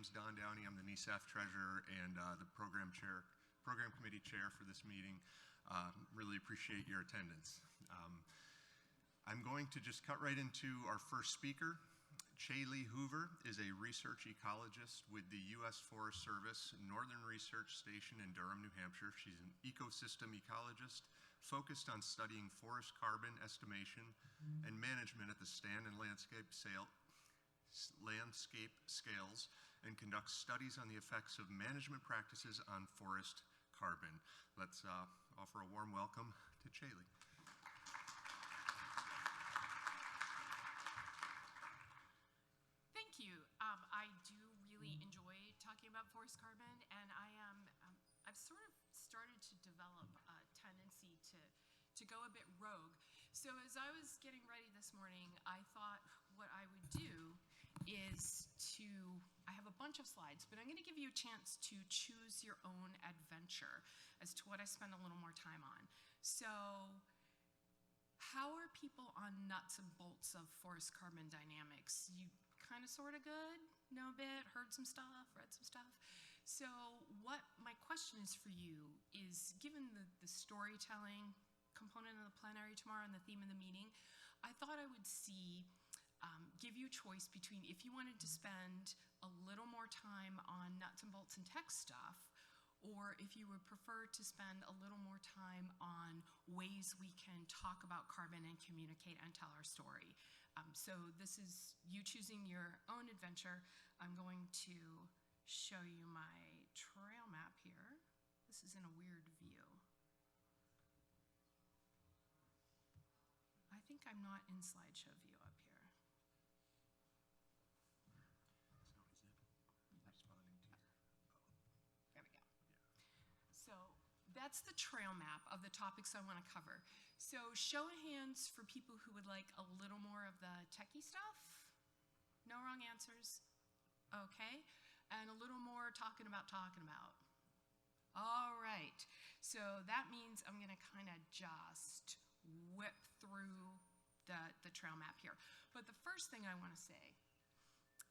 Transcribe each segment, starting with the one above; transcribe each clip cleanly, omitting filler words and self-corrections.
name's Don Downey. I'm the NESAF treasurer and the program committee chair for this meeting. Really appreciate your attendance. I'm going to just cut right into our first speaker. Coeli Hoover is a research ecologist with the U.S. Forest Service Northern Research Station in Durham, New Hampshire. She's an ecosystem ecologist focused on studying forest carbon estimation and management at the stand and landscape scales, and conducts studies on the effects of management practices on forest carbon. Let's offer a warm welcome to Coeli. Thank you. I do really enjoy talking about forest carbon, and I've sort of started to develop a tendency to go a bit rogue. So as I was getting ready this morning, I thought what I would do is I have a bunch of slides, but I'm going to give you a chance to choose your own adventure as to what I spend a little more time on. So how are people on nuts and bolts of forest carbon dynamics? You kind of sort of good, know a bit, heard some stuff, read some stuff. So what my question is for you is, given the storytelling component of the plenary tomorrow and the theme of the meeting, I thought I would give you a choice between if you wanted to spend a little more time on nuts and bolts and tech stuff, or if you would prefer to spend a little more time on ways we can talk about carbon and communicate and tell our story. So this is you choosing your own adventure. I'm going to show you my trail map here. This is in a weird view. I think I'm not in slideshow view up here. So is it responding to your, There we go. Yeah. So that's the trail map of the topics I want to cover. So show of hands for people who would like a little more of the techie stuff. No wrong answers. Okay. And a little more talking about. All right. So that means I'm going to kind of just whip through the trail map here. But the first thing I want to say,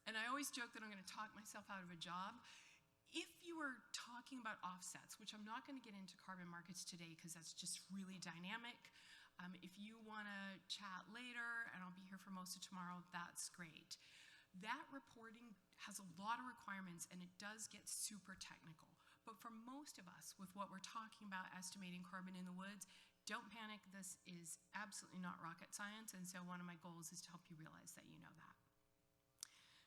and I always joke that I'm going to talk myself out of a job, if you are talking about offsets, which I'm not going to get into carbon markets today because that's just really dynamic. If you want to chat later, and I'll be here for most of tomorrow, that's great. That reporting has a lot of requirements, and it does get super technical. But for most of us, with what we're talking about, estimating carbon in the woods, don't panic, this is absolutely not rocket science, and so one of my goals is to help you realize that you know that.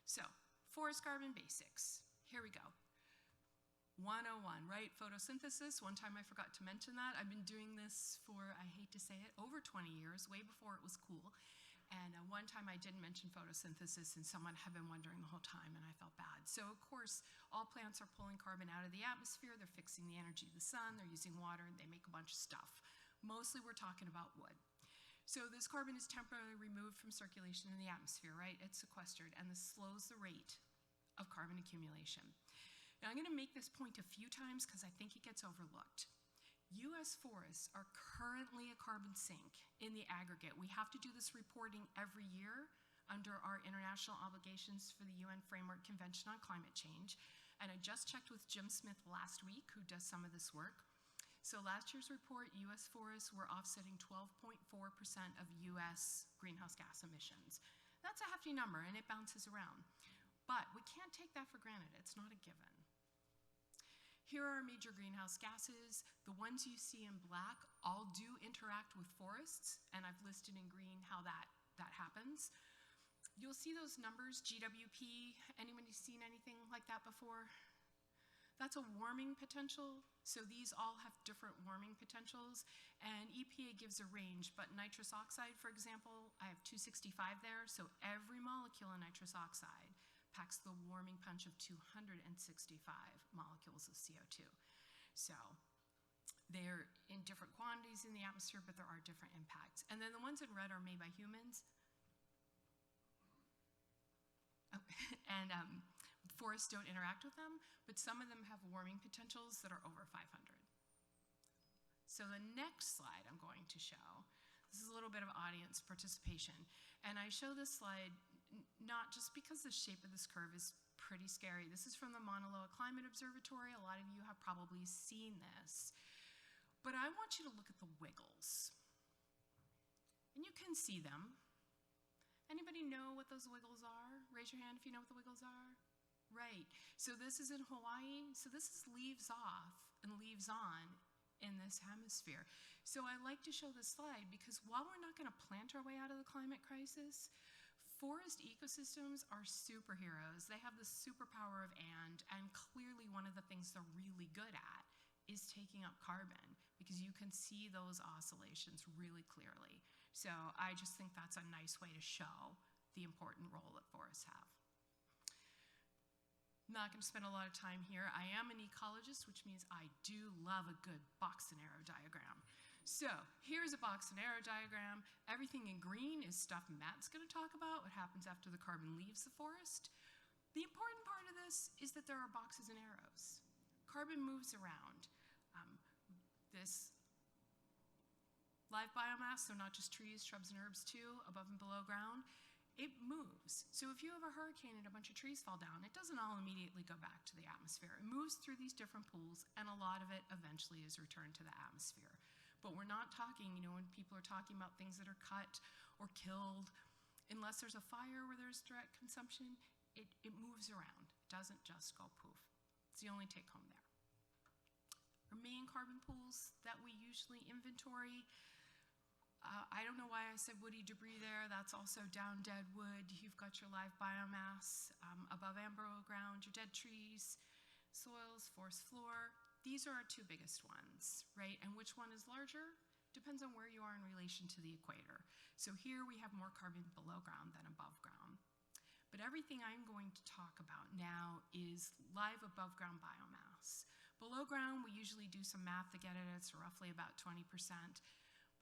So, forest carbon basics. Here we go. 101, right? Photosynthesis. One time I forgot to mention that. I've been doing this for, I hate to say it, over 20 years, way before it was cool. And one time I didn't mention photosynthesis, and someone had been wondering the whole time, and I felt bad. So, of course, all plants are pulling carbon out of the atmosphere. They're fixing the energy of the sun. They're using water, and they make a bunch of stuff. Mostly we're talking about wood. So this carbon is temporarily removed from circulation in the atmosphere, right? It's sequestered, and this slows the rate of carbon accumulation. Now I'm going to make this point a few times because I think it gets overlooked. U.S. forests are currently a carbon sink in the aggregate. We have to do this reporting every year under our international obligations for the UN Framework Convention on Climate Change. And I just checked with Jim Smith last week, who does some of this work. So last year's report, U.S. forests were offsetting 12.4% of U.S. greenhouse gas emissions. That's a hefty number, and it bounces around. But we can't take that for granted. It's not a given. Here are our major greenhouse gases. The ones you see in black all do interact with forests, and I've listed in green how that happens. You'll see those numbers, GWP. Anybody seen anything like that before? That's a warming potential. So these all have different warming potentials, and EPA gives a range, but nitrous oxide, for example, I have 265 there, so every molecule in nitrous oxide packs the warming punch of 265 molecules of CO2. So they're in different quantities in the atmosphere, but there are different impacts. And then the ones in red are made by humans. And forests don't interact with them, but some of them have warming potentials that are over 500. So the next slide I'm going to show, this is a little bit of audience participation. And I show this slide not just because the shape of this curve is pretty scary. This is from the Mauna Loa Climate Observatory. A lot of you have probably seen this. But I want you to look at the wiggles. And you can see them. Anybody know what those wiggles are? Raise your hand if you know what the wiggles are. Right. So this is in Hawaii. So this is leaves off and leaves on in this hemisphere. So I like to show this slide because while we're not going to plant our way out of the climate crisis, forest ecosystems are superheroes. They have the superpower of and clearly one of the things they're really good at is taking up carbon because you can see those oscillations really clearly. So I just think that's a nice way to show the important role that forests have. I'm not going to spend a lot of time here. I am an ecologist, which means I do love a good box and arrow diagram. So here's a box and arrow diagram. Everything in green is stuff Matt's going to talk about, what happens after the carbon leaves the forest. The important part of this is that there are boxes and arrows. Carbon moves around. This live biomass, so not just trees, shrubs, and herbs too, above and below ground, it moves. So if you have a hurricane and a bunch of trees fall down, it doesn't all immediately go back to the atmosphere. It moves through these different pools, and a lot of it eventually is returned to the atmosphere. But we're not talking, when people are talking about things that are cut or killed, unless there's a fire where there's direct consumption, it moves around. It doesn't just go poof. It's the only take home there. Our main carbon pools that we usually inventory, I don't know why I said woody debris there. That's also down dead wood. You've got your live biomass above and below ground, your dead trees, soils, forest floor. These are our two biggest ones, right? And which one is larger? Depends on where you are in relation to the equator. So here we have more carbon below ground than above ground. But everything I'm going to talk about now is live above ground biomass. Below ground, we usually do some math to get it. It's roughly about 20%.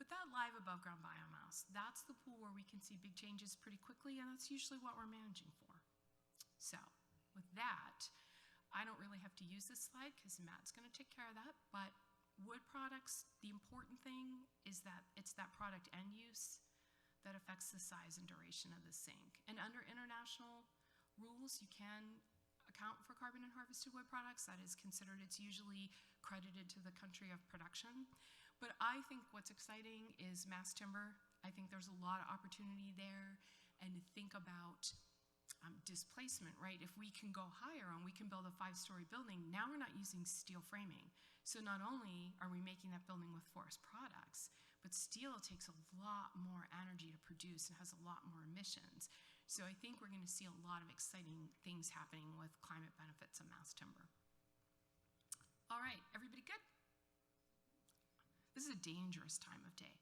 But that live above ground biomass, that's the pool where we can see big changes pretty quickly, and that's usually what we're managing for. So with that, I don't really have to use this slide because Matt's going to take care of that, but wood products, the important thing is that it's that product end use that affects the size and duration of the sink. And under international rules, you can account for carbon in harvested wood products. That is considered, it's usually credited to the country of production. But I think what's exciting is mass timber. I think there's a lot of opportunity there, and to think about displacement, right? If we can go higher and we can build a 5-story building, now we're not using steel framing. So not only are we making that building with forest products, but steel takes a lot more energy to produce and has a lot more emissions. So I think we're going to see a lot of exciting things happening with climate benefits of mass timber. All right, everybody good? This is a dangerous time of day.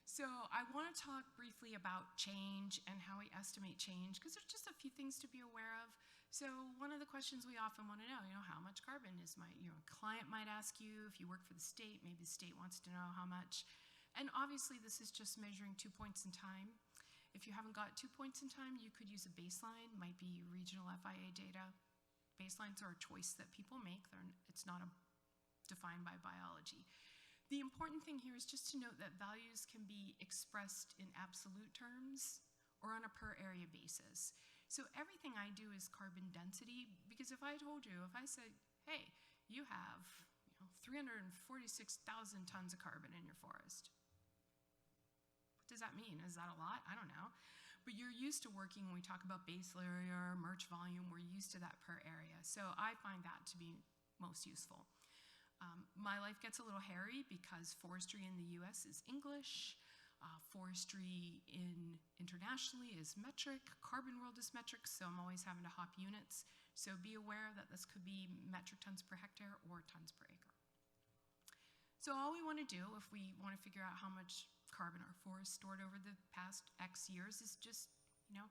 So I want to talk briefly about change and how we estimate change, because there's just a few things to be aware of. So one of the questions we often want to know, how much carbon is my, client might ask you. If you work for the state, maybe the state wants to know how much. And obviously this is just measuring 2 points in time. If you haven't got 2 points in time, you could use a baseline, might be regional FIA data. Baselines are a choice that people make. It's not defined by biology. The important thing here is just to note that values can be expressed in absolute terms or on a per area basis. So everything I do is carbon density, because if I told you, if I said, hey, you have 346,000 tons of carbon in your forest, what does that mean? Is that a lot? I don't know. But you're used to working, when we talk about base area or merge volume, we're used to that per area. So I find that to be most useful. My life gets a little hairy because forestry in the US is English, forestry internationally is metric, carbon world is metric, so I'm always having to hop units. So be aware that this could be metric tons per hectare or tons per acre. So all we want to do, if we want to figure out how much carbon our forest stored over the past X years, is just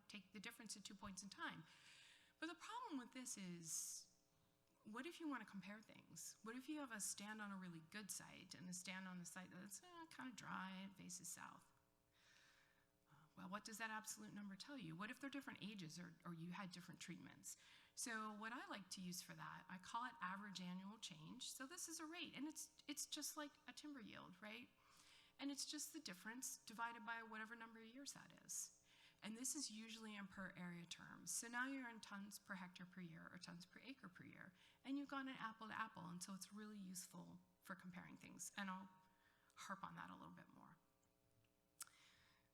take the difference at 2 points in time. But the problem with this is, what if you want to compare things? What if you have a stand on a really good site and a stand on a site that's kind of dry and faces south? Well, what does that absolute number tell you? What if they're different ages or you had different treatments? So what I like to use for that, I call it average annual change. So this is a rate, and it's just like a timber yield, right? And it's just the difference divided by whatever number of years that is. And this is usually in per area terms. So now you're in tons per hectare per year or tons per acre per year. And you've gone an apple to apple, and so it's really useful for comparing things. And I'll harp on that a little bit more.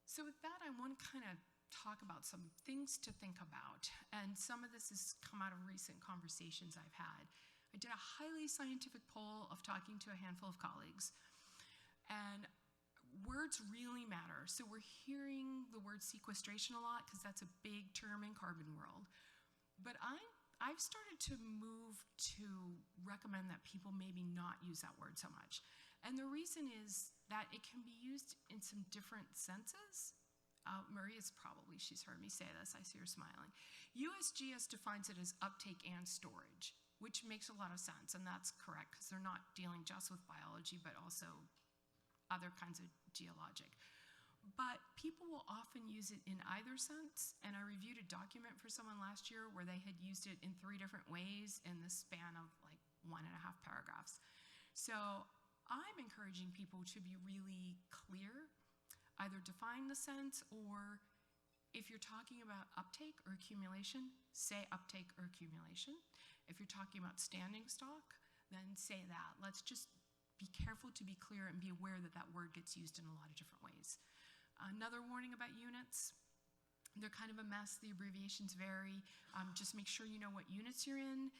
So with that, I want to kind of talk about some things to think about. And some of this has come out of recent conversations I've had. I did a highly scientific poll of talking to a handful of colleagues. And words really matter. So we're hearing the word sequestration a lot because that's a big term in carbon world. But I've started to move to recommend that people maybe not use that word so much. And the reason is that it can be used in some different senses. Maria's probably, she's heard me say this, I see her smiling. USGS defines it as uptake and storage, which makes a lot of sense, and that's correct because they're not dealing just with biology, but also other kinds of geologic. But people will often use it in either sense, and I reviewed a document for someone last year where they had used it in 3 different ways in the span of like 1.5 paragraphs. So I'm encouraging people to be really clear, either define the sense, or if you're talking about uptake or accumulation, say uptake or accumulation. If you're talking about standing stock, then say that. Let's just be careful to be clear and be aware that that word gets used in a lot of different ways. Another warning about units, they're kind of a mess. The abbreviations vary. Just make sure you know what units you're in.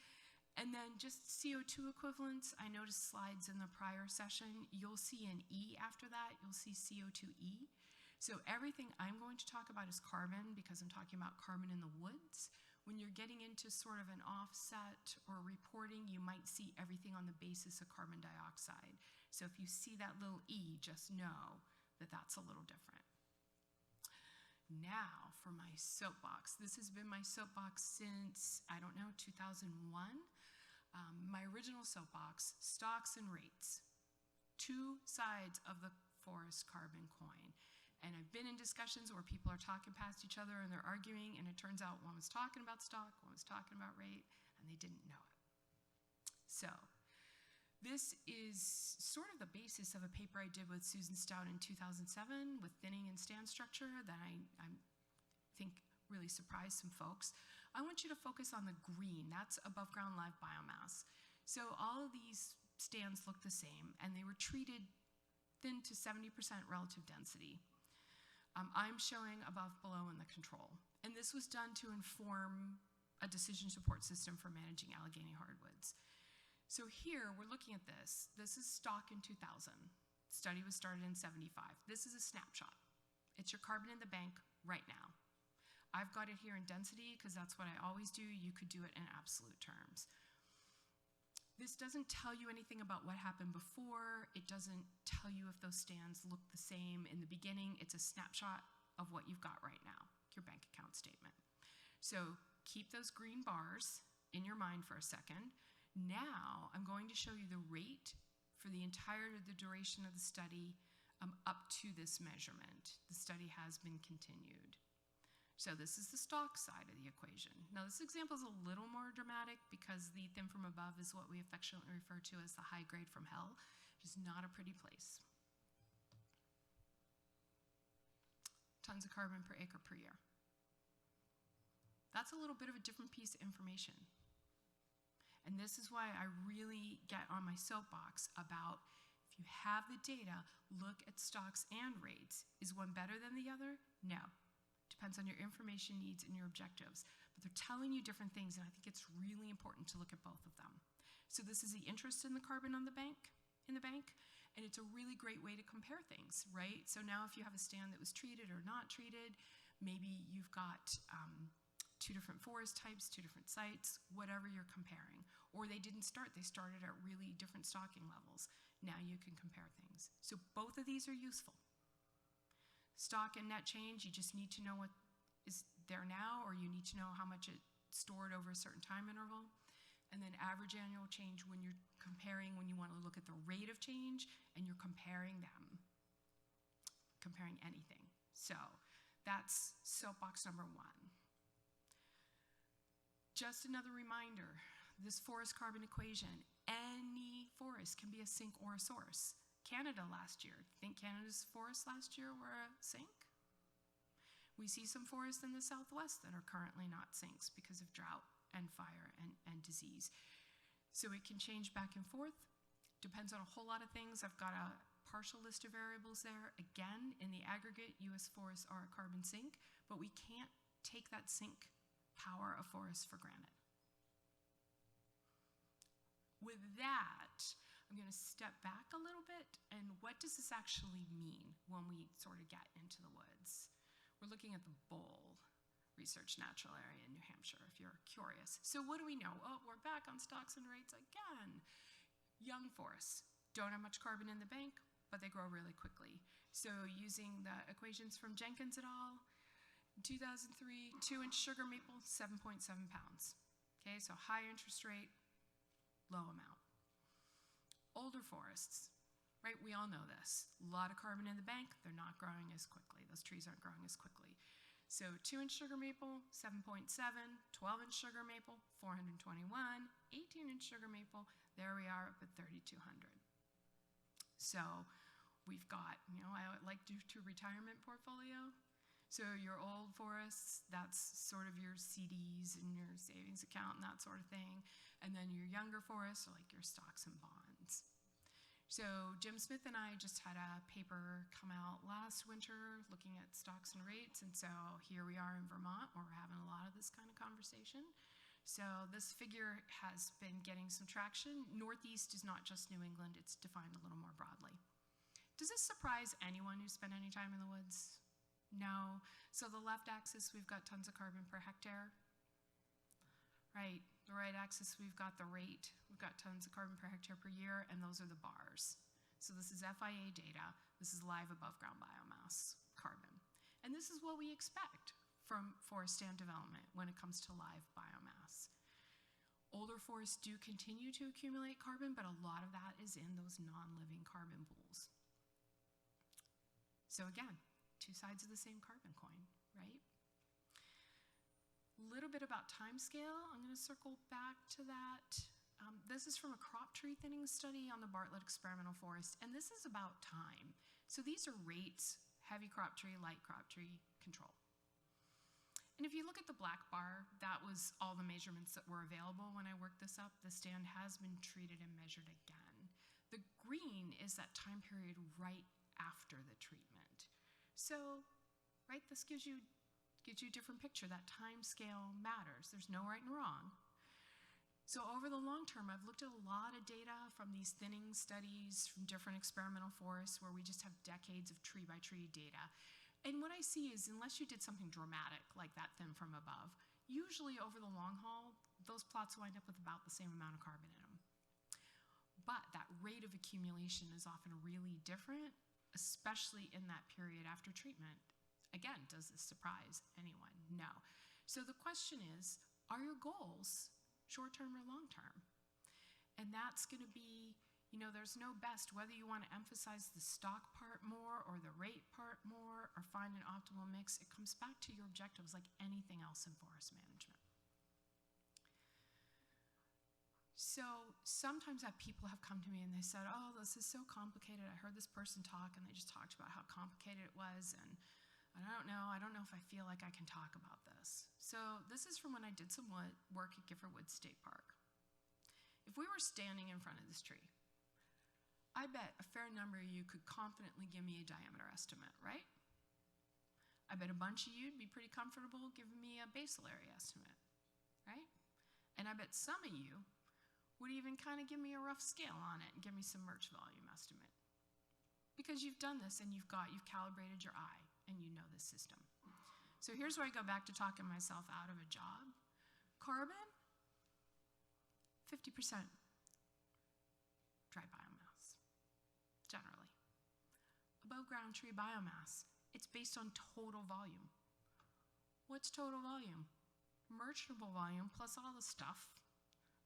And then just CO2 equivalents. I noticed slides in the prior session. You'll see an E after that. You'll see CO2E. So everything I'm going to talk about is carbon because I'm talking about carbon in the woods. When you're getting into sort of an offset or reporting, you might see everything on the basis of carbon dioxide. So if you see that little E, just know that that's a little different. Now for my soapbox. This has been my soapbox since, I don't know, 2001. My original soapbox, stocks and rates. 2 sides of the forest carbon coin. And I've been in discussions where people are talking past each other and they're arguing, and it turns out one was talking about stock, one was talking about rate, and they didn't know it. So this is sort of the basis of a paper I did with Susan Stout in 2007 with thinning and stand structure that I think really surprised some folks. I want you to focus on the green. That's above ground live biomass. So all of these stands look the same, and they were treated thin to 70% relative density. I'm showing above, below, and the control. And this was done to inform a decision support system for managing Allegheny hardwoods. So here, we're looking at this. This is stock in 2000. Study was started in 75. This is a snapshot. It's your carbon in the bank right now. I've got it here in density because that's what I always do. You could do it in absolute terms. This doesn't tell you anything about what happened before. It doesn't tell you if those stands look the same in the beginning. It's a snapshot of what you've got right now, your bank account statement. So keep those green bars in your mind for a second. Now I'm going to show you the rate for the entire duration of the study up to this measurement. The study has been continued. So this is the stock side of the equation. Now this example is a little more dramatic because the thin from above is what we affectionately refer to as the high grade from hell, which is not a pretty place. Tons of carbon per acre per year. That's a little bit of a different piece of information. And this is why I really get on my soapbox about if you have the data, look at stocks and rates. Is one better than the other? No. Depends on your information needs and your objectives. But they're telling you different things, and I think it's really important to look at both of them. So this is the interest in the carbon on the bank, and it's a really great way to compare things, right? So now if you have a stand that was treated or not treated, maybe you've got 2 different forest types, 2 different sites, whatever you're comparing. Or they didn't start, they started at really different stocking levels. Now you can compare things. So both of these are useful. Stock and net change, you just need to know what is there now, or you need to know how much it stored over a certain time interval. And then average annual change when you're comparing, when you want to look at the rate of change and you're comparing them, comparing anything. So that's soapbox number 1. Just another reminder, this forest carbon equation, any forest can be a sink or a source. Canada last year, think Canada's forests last year were a sink? We see some forests in the Southwest that are currently not sinks because of drought and fire and disease. So it can change back and forth, depends on a whole lot of things. I've got a partial list of variables there. Again, in the aggregate, US forests are a carbon sink, but we can't take that sink power of forests for granted. With that, I'm going to step back a little bit, and what does this actually mean when we sort of get into the woods? We're looking at the Bowl Research Natural Area in New Hampshire, if you're curious. So what do we know? Oh, we're back on stocks and rates again. Young forests don't have much carbon in the bank, but they grow really quickly. So using the equations from Jenkins et al., in 2003, 2-inch sugar maple, 7.7 pounds. Okay, so high interest rate, low amount. Older forests, right? We all know this. A lot of carbon in the bank, they're not growing as quickly. Those trees aren't growing as quickly. So 2-inch sugar maple, 7.7, 12-inch sugar maple, 421, 18-inch sugar maple, there we are up at 3,200. So we've got, I like to retirement portfolio. So your old forests, that's sort of your CDs and your savings account and that sort of thing. And then your younger forests are like your stocks and bonds. So Jim Smith and I just had a paper come out last winter looking at stocks and rates. And so here we are in Vermont where we're having a lot of this kind of conversation. So this figure has been getting some traction. Northeast is not just New England, it's defined a little more broadly. Does this surprise anyone who spent any time in the woods? No. So the left axis, we've got tons of carbon per hectare. Right, the right axis, we've got the rate. We've got tons of carbon per hectare per year, and those are the bars. So this is FIA data. This is live above ground biomass carbon. And this is what we expect from forest stand development when it comes to live biomass. Older forests do continue to accumulate carbon, but a lot of that is in those non-living carbon pools. So again, two sides of the same carbon coin, right? A little bit about time scale. I'm going to circle back to that. This is from a crop tree thinning study on the Bartlett experimental forest, and this is about time. So these are rates, heavy crop tree, light crop tree control. And if you look at the black bar, that was all the measurements that were available when I worked this up. The stand has been treated and measured again. The green is that time period right after the treatment. So, right, this gives you a different picture. That time scale matters. There's no right and wrong. So over the long term, I've looked at a lot of data from these thinning studies from different experimental forests where we just have decades of tree-by-tree data. And what I see is unless you did something dramatic like that thin from above, usually over the long haul, those plots wind up with about the same amount of carbon in them. But that rate of accumulation is often really different, especially in that period after treatment. Again, does this surprise anyone? No. So the question is, are your goals short-term or long-term? And that's going to be, there's no best, whether you want to emphasize the stock part more or the rate part more or find an optimal mix, it comes back to your objectives like anything else in forest management. So sometimes people have come to me and they said, oh, this is so complicated. I heard this person talk and they just talked about how complicated it was, and I don't know if I feel like I can talk about this. So this is from when I did some work at Gifford Woods State Park. If we were standing in front of this tree, I bet a fair number of you could confidently give me a diameter estimate, right? I bet a bunch of you'd be pretty comfortable giving me a basal area estimate, right? And I bet some of you would even kind of give me a rough scale on it and give me some merch volume estimate. Because you've done this and you've calibrated your eye and you know this system. So here's where I go back to talking myself out of a job. Carbon, 50% dry biomass, generally. Above ground tree biomass, it's based on total volume. What's total volume? Merchantable volume plus all the stuff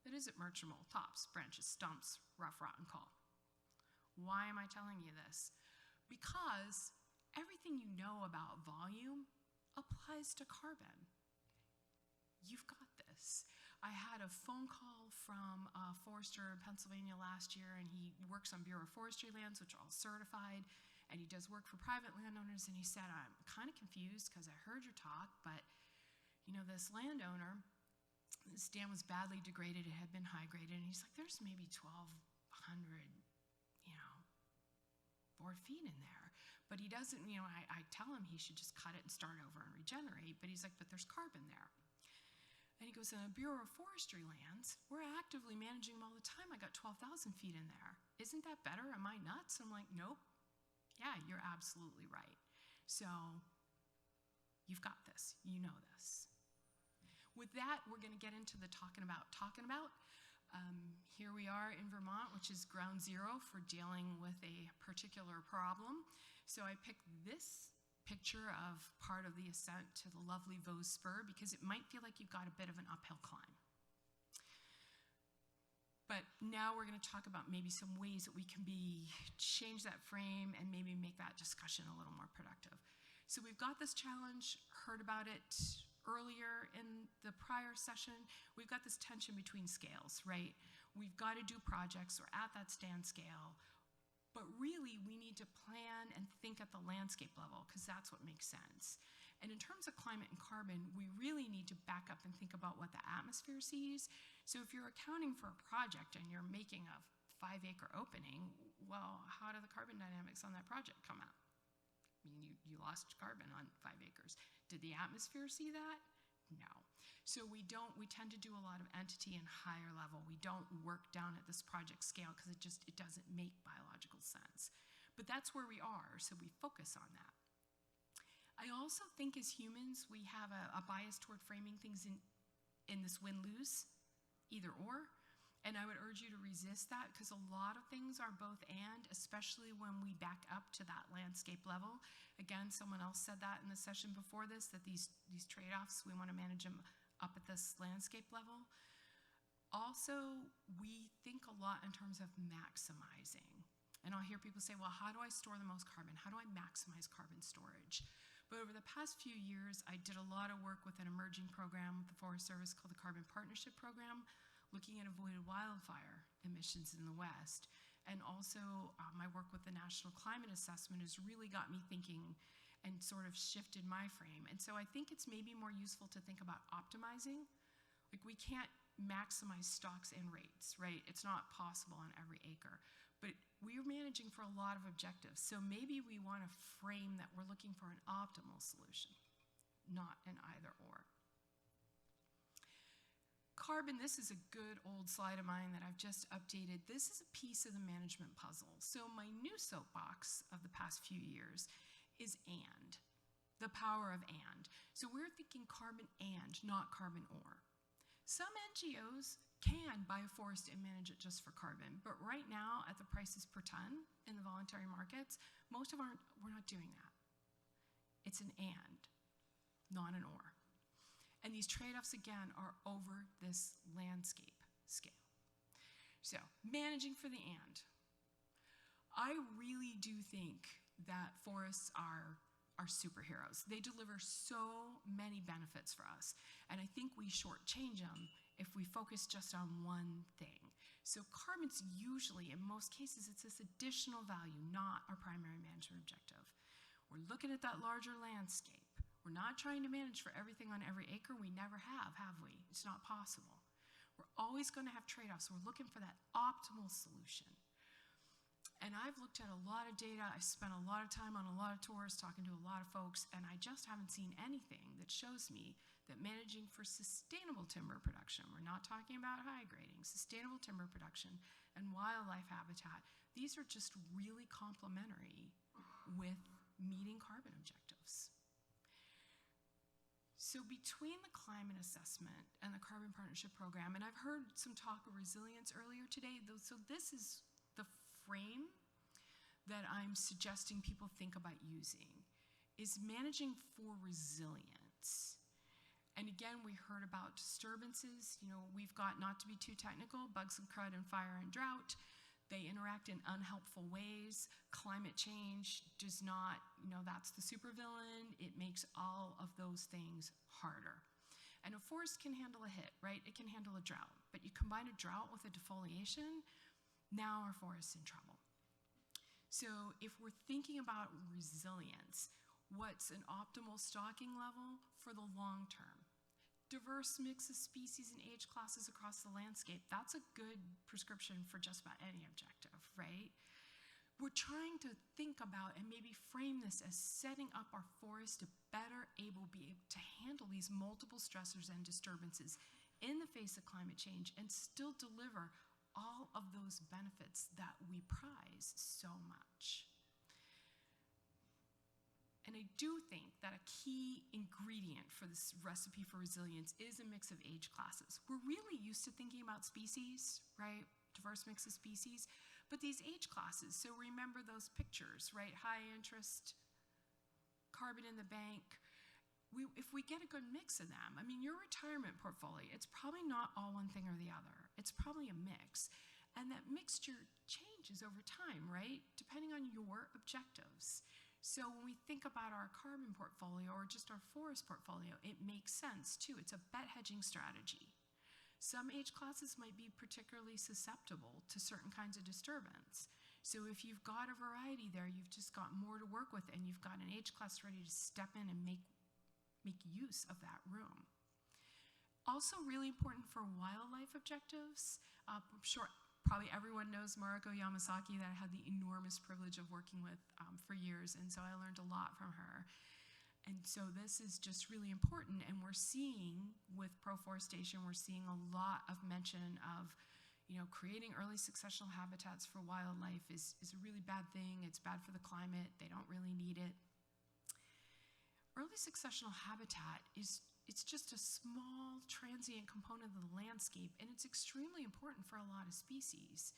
that isn't merchantable: tops, branches, stumps, rough, rotten coal. Why am I telling you this? Because everything you know about volume applies to carbon. You've got this. I had a phone call from a forester in Pennsylvania last year, and he works on Bureau of Forestry lands, which are all certified. and he does work for private landowners, and he said, I'm kind of confused because I heard your talk, but this landowner, this dam was badly degraded, it had been high graded, and he's like, there's maybe 1,200, board feet in there. But he doesn't, I tell him he should just cut it and start over and regenerate, but he's like, but there's carbon there. And he goes, in the Bureau of Forestry lands, we're actively managing them all the time. I got 12,000 feet in there. Isn't that better? Am I nuts? I'm like, nope. Yeah, you're absolutely right. So you've got this. You know this. With that, we're going to get into the talking about. Here we are in Vermont, which is ground zero for dealing with a particular problem. So I picked this picture of part of the ascent to the lovely Vosges Spur because it might feel like you've got a bit of an uphill climb. But now we're going to talk about maybe some ways that we can change that frame and maybe make that discussion a little more productive. So we've got this challenge, heard about it earlier in the prior session. We've got this tension between scales, right? We've got to do projects, we're at that stand scale, but really we need to plan and think at the landscape level because that's what makes sense. And in terms of climate and carbon, we really need to back up and think about what the atmosphere sees. So if you're accounting for a project and you're making a 5-acre opening, well, how do the carbon dynamics on that project come out? I mean, you lost carbon on 5 acres. Did the atmosphere see that? No. So we tend to do a lot of entity and higher level. We don't work down at this project scale because it doesn't make biological sense. But that's where we are, so we focus on that. I also think as humans, we have a bias toward framing things in this win-lose, either or. And I would urge you to resist that because a lot of things are both and, especially when we back up to that landscape level. Again, someone else said that in the session before this, that these trade-offs, we want to manage them up at this landscape level. Also, we think a lot in terms of maximizing. And I'll hear people say, well, how do I store the most carbon? How do I maximize carbon storage? But over the past few years, I did a lot of work with an emerging program with the Forest Service called the Carbon Partnership Program, looking at avoided wildfire emissions in the West. And also my work with the National Climate Assessment has really got me thinking and sort of shifted my frame. And so I think it's maybe more useful to think about optimizing. Like we can't maximize stocks and rates, right? It's not possible on every acre. But we're managing for a lot of objectives. So maybe we want to frame that we're looking for an optimal solution, not an either or. Carbon, this is a good old slide of mine that I've just updated. This is a piece of the management puzzle. So my new soapbox of the past few years is and, the power of and. So we're thinking carbon and, not carbon or. Some NGOs can buy a forest and manage it just for carbon, but right now at the prices per ton in the voluntary markets, we're not doing that. It's an and, not an or. And these trade-offs, again, are over this landscape scale. So, managing for the and. I really do think that forests are superheroes. They deliver so many benefits for us. And I think we shortchange them if we focus just on one thing. So carbon's usually, in most cases, it's this additional value, not our primary management objective. We're looking at that larger landscape. We're not trying to manage for everything on every acre. We never have we? It's not possible. We're always going to have trade-offs. We're looking for that optimal solution. And I've looked at a lot of data. I've spent a lot of time on a lot of tours, talking to a lot of folks, and I just haven't seen anything that shows me that managing for sustainable timber production, we're not talking about high grading, sustainable timber production and wildlife habitat, these are just really complementary with meeting carbon objectives. So between the climate assessment and the Carbon Partnership Program, and I've heard some talk of resilience earlier today, so this is the frame that I'm suggesting people think about using, is managing for resilience. And again, we heard about disturbances. We've got, not to be too technical, bugs and crud and fire and drought. They interact in unhelpful ways. Climate change does not, that's the supervillain. It makes all of those things harder. And a forest can handle a hit, right? It can handle a drought. But you combine a drought with a defoliation, now our forest's in trouble. So if we're thinking about resilience, what's an optimal stocking level for the long term? Diverse mix of species and age classes across the landscape, that's a good prescription for just about any objective, right? We're trying to think about and maybe frame this as setting up our forest to better be able to handle these multiple stressors and disturbances in the face of climate change and still deliver all of those benefits that we prize so much. And I do think that a key ingredient for this recipe for resilience is a mix of age classes. We're really used to thinking about species, right? Diverse mix of species, but these age classes, so remember those pictures, right? High interest, carbon in the bank. If we get a good mix of them, I mean, your retirement portfolio, it's probably not all one thing or the other. It's probably a mix. And that mixture changes over time, right? Depending on your objectives. So when we think about our carbon portfolio or just our forest portfolio, it makes sense too. It's a bet hedging strategy. Some age classes might be particularly susceptible to certain kinds of disturbance. So if you've got a variety there, you've just got more to work with and you've got an age class ready to step in and make use of that room. Also really important for wildlife objectives. I'm sure probably everyone knows Mariko Yamasaki that I had the enormous privilege of working with for years, and so I learned a lot from her. And so this is just really important, and we're seeing with proforestation, we're seeing a lot of mention of, creating early successional habitats for wildlife is a really bad thing. It's bad for the climate. They don't really need it. Early successional habitat it's just a small transient component of the landscape, and it's extremely important for a lot of species.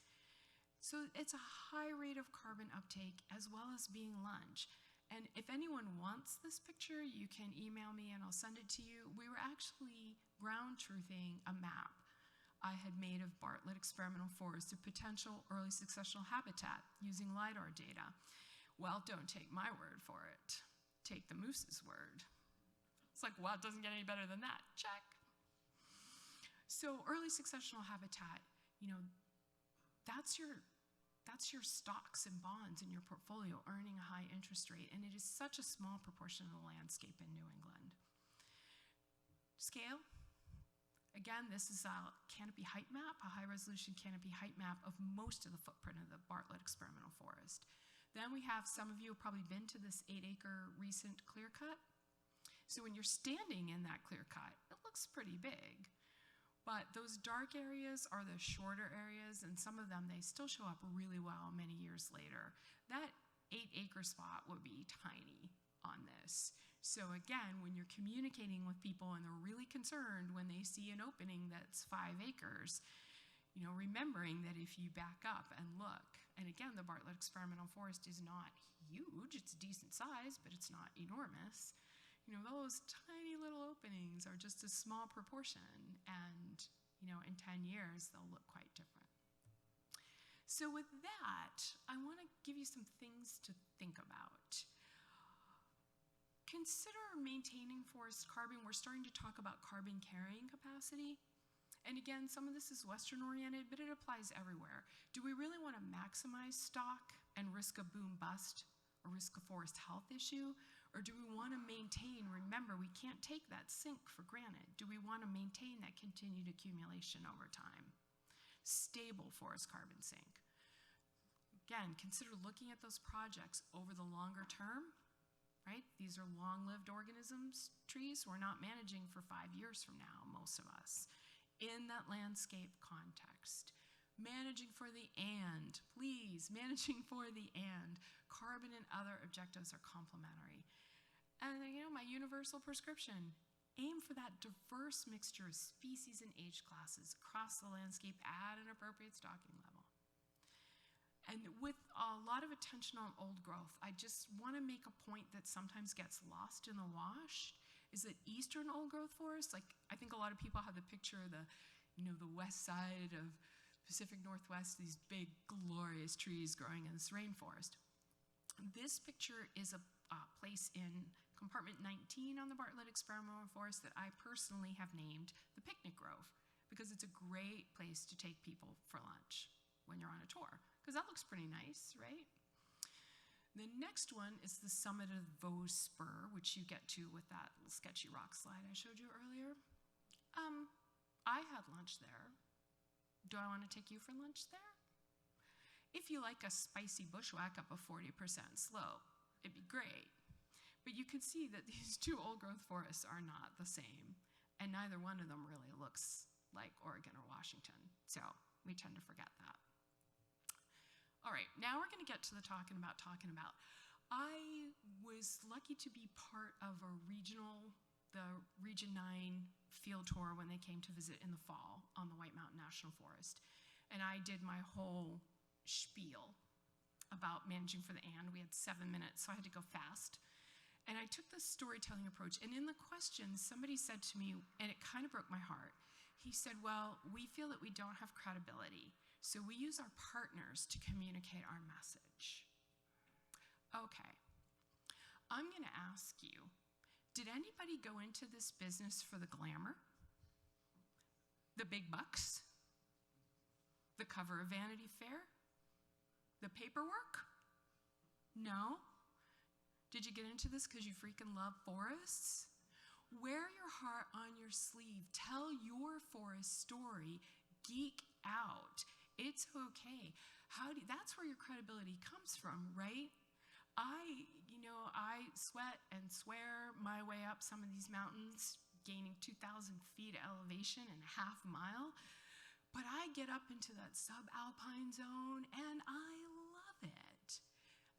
So it's a high rate of carbon uptake as well as being lunch. And if anyone wants this picture, you can email me and I'll send it to you. We were actually ground truthing a map I had made of Bartlett experimental forest of potential early successional habitat using LiDAR data. Well, don't take my word for it. Take the moose's word. It's like, well, it doesn't get any better than that. Check. So early successional habitat, that's your stocks and bonds in your portfolio earning a high interest rate, and it is such a small proportion of the landscape in New England. Scale. Again, this is a canopy height map, a high-resolution canopy height map of most of the footprint of the Bartlett experimental forest. Then we have, some of you have probably been to this 8-acre recent clear cut. So when you're standing in that clear cut, it looks pretty big. But those dark areas are the shorter areas, and some of them, they still show up really well many years later. That 8-acre spot would be tiny on this. So again, when you're communicating with people and they're really concerned when they see an opening that's 5 acres, remembering that if you back up and look, and again, the Bartlett experimental forest is not huge, it's a decent size, but it's not enormous. Those tiny little openings are just a small proportion, and, in 10 years, they'll look quite different. So with that, I want to give you some things to think about. Consider maintaining forest carbon. We're starting to talk about carbon carrying capacity. And again, some of this is Western-oriented, but it applies everywhere. Do we really want to maximize stock and risk a boom bust, or risk a forest health issue? Or do we want to maintain, remember, we can't take that sink for granted. Do we want to maintain that continued accumulation over time? Stable forest carbon sink. Again, consider looking at those projects over the longer term, right? These are long-lived organisms, trees. We're not managing for 5 years from now, most of us. In that landscape context. Managing for the and, please, managing for the and. Carbon and other objectives are complementary. And my universal prescription, aim for that diverse mixture of species and age classes across the landscape at an appropriate stocking level. And with a lot of attention on old growth, I just want to make a point that sometimes gets lost in the wash, is that eastern old growth forests, I think a lot of people have the picture of the west side of Pacific Northwest, these big, glorious trees growing in this rainforest. This picture is a place in compartment 19 on the Bartlett experimental forest that I personally have named the Picnic Grove, because it's a great place to take people for lunch when you're on a tour, because that looks pretty nice, right? The next one is the summit of Vaux Spur, which you get to with that little sketchy rock slide I showed you earlier. I had lunch there. Do I want to take you for lunch there? If you like a spicy bushwhack up a 40% slope, it'd be great. But you can see that these two old-growth forests are not the same, and neither one of them really looks like Oregon or Washington, so we tend to forget that. All right, now we're going to get to the talking about. I was lucky to be part of the Region 9 field tour when they came to visit in the fall on the White Mountain National Forest. And I did my whole spiel about managing for the and. We had 7 minutes, so I had to go fast. And I took this storytelling approach. And in the questions, somebody said to me, and it kind of broke my heart, he said, well, we feel that we don't have credibility, so we use our partners to communicate our message. Okay, I'm gonna ask you, did anybody go into this business for the glamour? The big bucks? The cover of Vanity Fair? The paperwork? No? Did you get into this because you freaking love forests? Wear your heart on your sleeve. Tell your forest story. Geek out. It's okay. That's where your credibility comes from, right? I sweat and swear my way up some of these mountains, gaining 2,000 feet of elevation in a half mile. But I get up into that subalpine zone and I love it.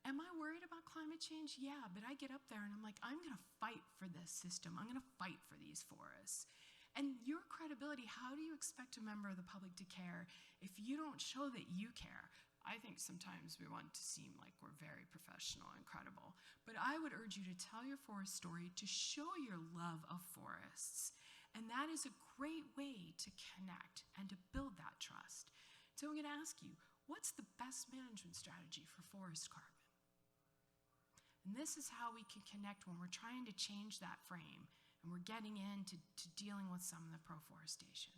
Am I worried about climate change? Yeah, but I get up there and I'm like, I'm gonna fight for this system. I'm gonna fight for these forests. And your credibility, how do you expect a member of the public to care if you don't show that you care? I think sometimes we want to seem like we're very professional and credible, but I would urge you to tell your forest story to show your love of forests. And that is a great way to connect and to build that trust. So I'm gonna ask you, what's the best management strategy for forest carbon? And this is how we can connect when we're trying to change that frame and we're getting into dealing with some of the proforestation.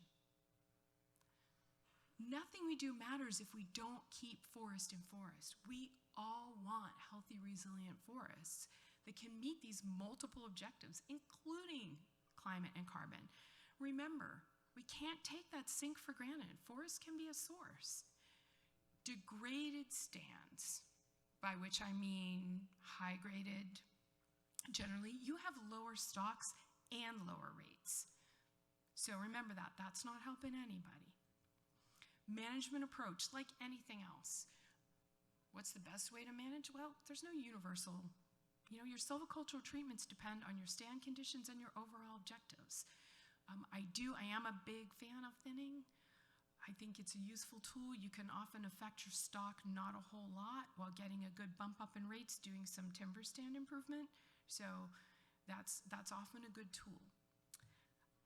Nothing we do matters if we don't keep forest in forest. We all want healthy, resilient forests that can meet these multiple objectives, including climate and carbon. Remember, we can't take that sink for granted. Forests can be a source. Degraded stands, by which I mean high-graded, generally, you have lower stocks and lower rates. So remember that, that's not helping anybody. Management approach, like anything else. What's the best way to manage? Well, there's no universal. Your silvicultural treatments depend on your stand conditions and your overall objectives. I am a big fan of thinning. I think it's a useful tool. You can often affect your stock not a whole lot while getting a good bump up in rates doing some timber stand improvement. So that's often a good tool.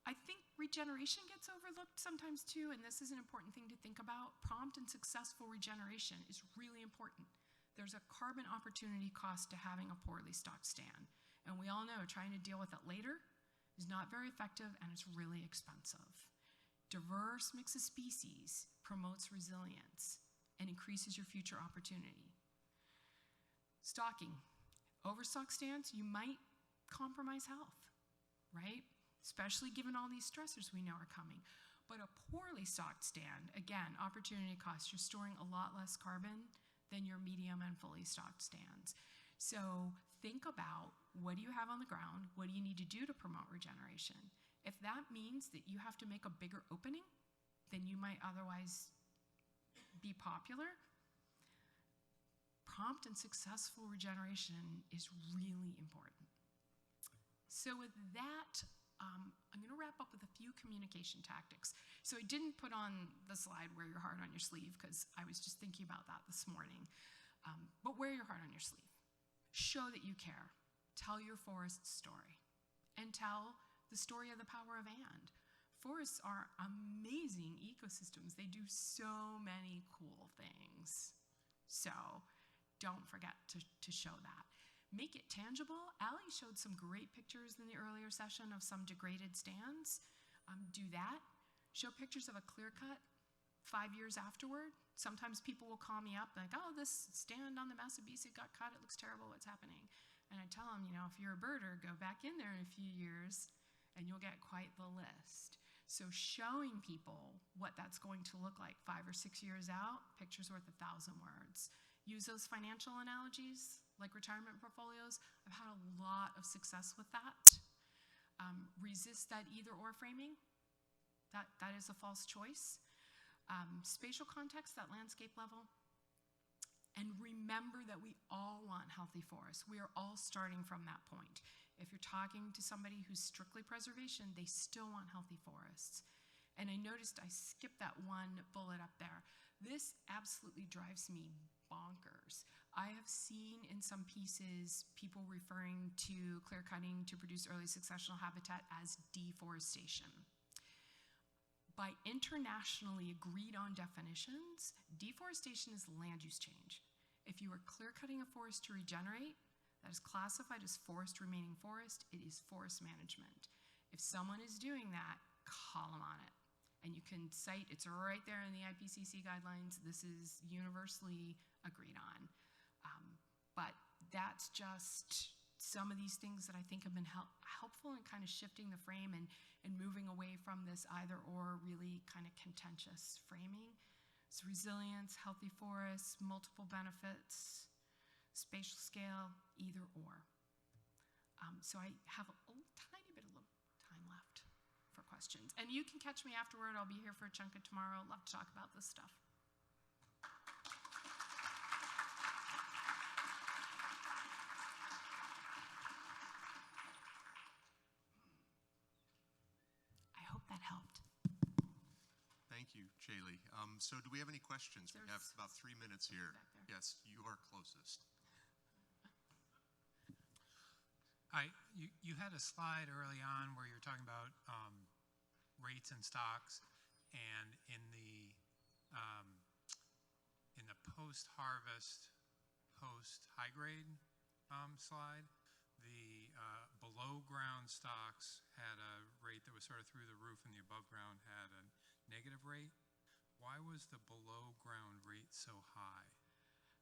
I think regeneration gets overlooked sometimes too, and this is an important thing to think about. Prompt and successful regeneration is really important. There's a carbon opportunity cost to having a poorly stocked stand. And we all know trying to deal with it later is not very effective and it's really expensive. Diverse mix of species promotes resilience and increases your future opportunity. Stocking. Overstocked stands, you might compromise health, right? Especially given all these stressors we know are coming. But a poorly stocked stand, again, opportunity cost, you're storing a lot less carbon than your medium and fully stocked stands. So think about, what do you have on the ground? What do you need to do to promote regeneration? If that means that you have to make a bigger opening than you might otherwise be popular, prompt and successful regeneration is really important. So with that, I'm gonna wrap up with a few communication tactics. So I didn't put on the slide, wear your heart on your sleeve, because I was just thinking about that this morning. But wear your heart on your sleeve. Show that you care. Tell your forest story. And tell the story of the power of and. Forests are amazing ecosystems. They do so many cool things. So don't forget to show that. Make it tangible. Allie showed some great pictures in the earlier session of some degraded stands. Do that. Show pictures of a clear cut. 5 years afterward. Sometimes people will call me up like, oh, this stand on the Massabesic got cut. It looks terrible. What's happening? And I tell them, if you're a birder, go back in there in a few years and you'll get quite the list. So showing people what that's going to look like 5 or 6 years out, picture's worth 1,000 words. Use those financial analogies like retirement portfolios. I've had a lot of success with that. Resist that either or framing. That is a false choice. Spatial context, that landscape level. And remember that we all want healthy forests. We are all starting from that point. If you're talking to somebody who's strictly preservation, they still want healthy forests. And I noticed I skipped that one bullet up there. This absolutely drives me bonkers. I have seen in some pieces people referring to clear cutting to produce early successional habitat as deforestation. By internationally agreed on definitions, deforestation is land use change. If you are clear cutting a forest to regenerate, that is classified as forest remaining forest, it is forest management. If someone is doing that, call them on it. And you can cite, it's right there in the IPCC guidelines, this is universally agreed on. But that's just some of these things that I think have been helpful in kind of shifting the frame and moving away from this either or really kind of contentious framing. It's resilience, healthy forests, multiple benefits, spatial scale, either or. So I have a tiny bit of time left for questions. And you can catch me afterward. I'll be here for a chunk of tomorrow. Love to talk about this stuff. I hope that helped. Thank you, Coeli. So do we have any questions? We have about 3 minutes here. Yes, you are closest. You had a slide early on where you were talking about rates and stocks, and in the post-harvest, post-high grade slide, the below ground stocks had a rate that was sort of through the roof, and the above ground had a negative rate. Why was the below ground rate so high?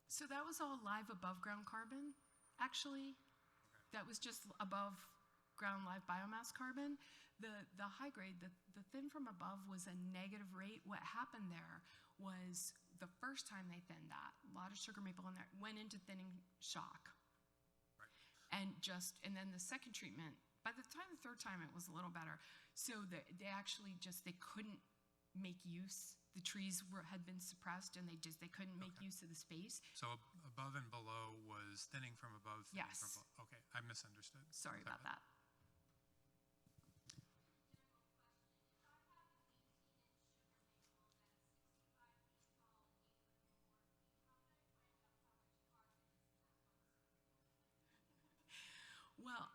So that was all live above ground carbon, actually. That was just above ground live biomass carbon. The high grade, the thin from above was a negative rate. What happened there was the first time they thinned that, a lot of sugar maple in there, went into thinning shock. Right. And then the second treatment, by the time the third time it was a little better. So they actually they couldn't make use. The trees had been suppressed, and they couldn't make use of the space. So above and below was thinning from above, thinning Yes. from below. Okay, I misunderstood. Sorry about that. Well,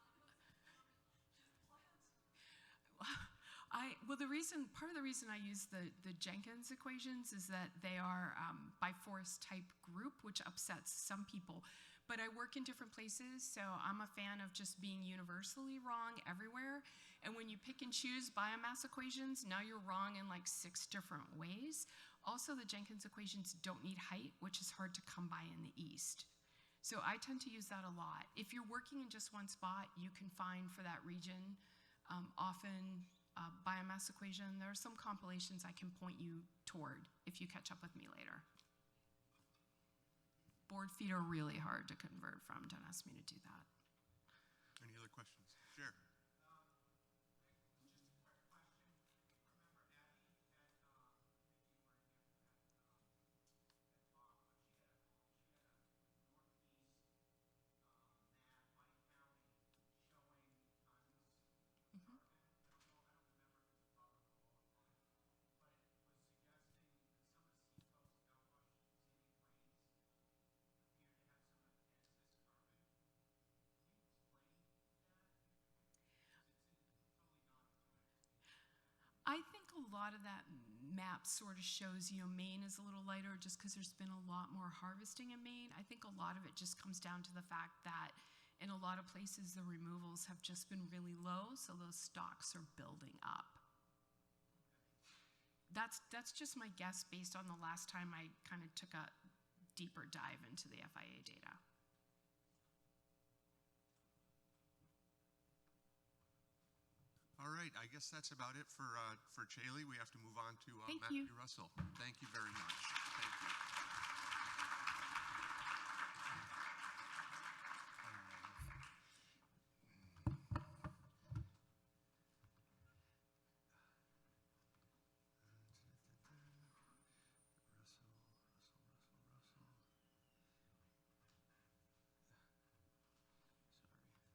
part of the reason I use the Jenkins equations is that they are by forest type group, which upsets some people. But I work in different places, so I'm a fan of just being universally wrong everywhere. And when you pick and choose biomass equations, now you're wrong in like 6 different ways. Also, the Jenkins equations don't need height, which is hard to come by in the East. So I tend to use that a lot. If you're working in just one spot, you can find for that region often biomass equation. There are some compilations I can point you toward if you catch up with me later. Board feet are really hard to convert from. Don't ask me to do that. Any other questions? Sure. I think a lot of that map sort of shows, Maine is a little lighter just because there's been a lot more harvesting in Maine. I think a lot of it just comes down to the fact that in a lot of places the removals have just been really low, so those stocks are building up. that's just my guess based on the last time I kind of took a deeper dive into the FIA data. All right, I guess that's about it for Coeli. We have to move on to Thank Matthew you. Russell. Thank you very much.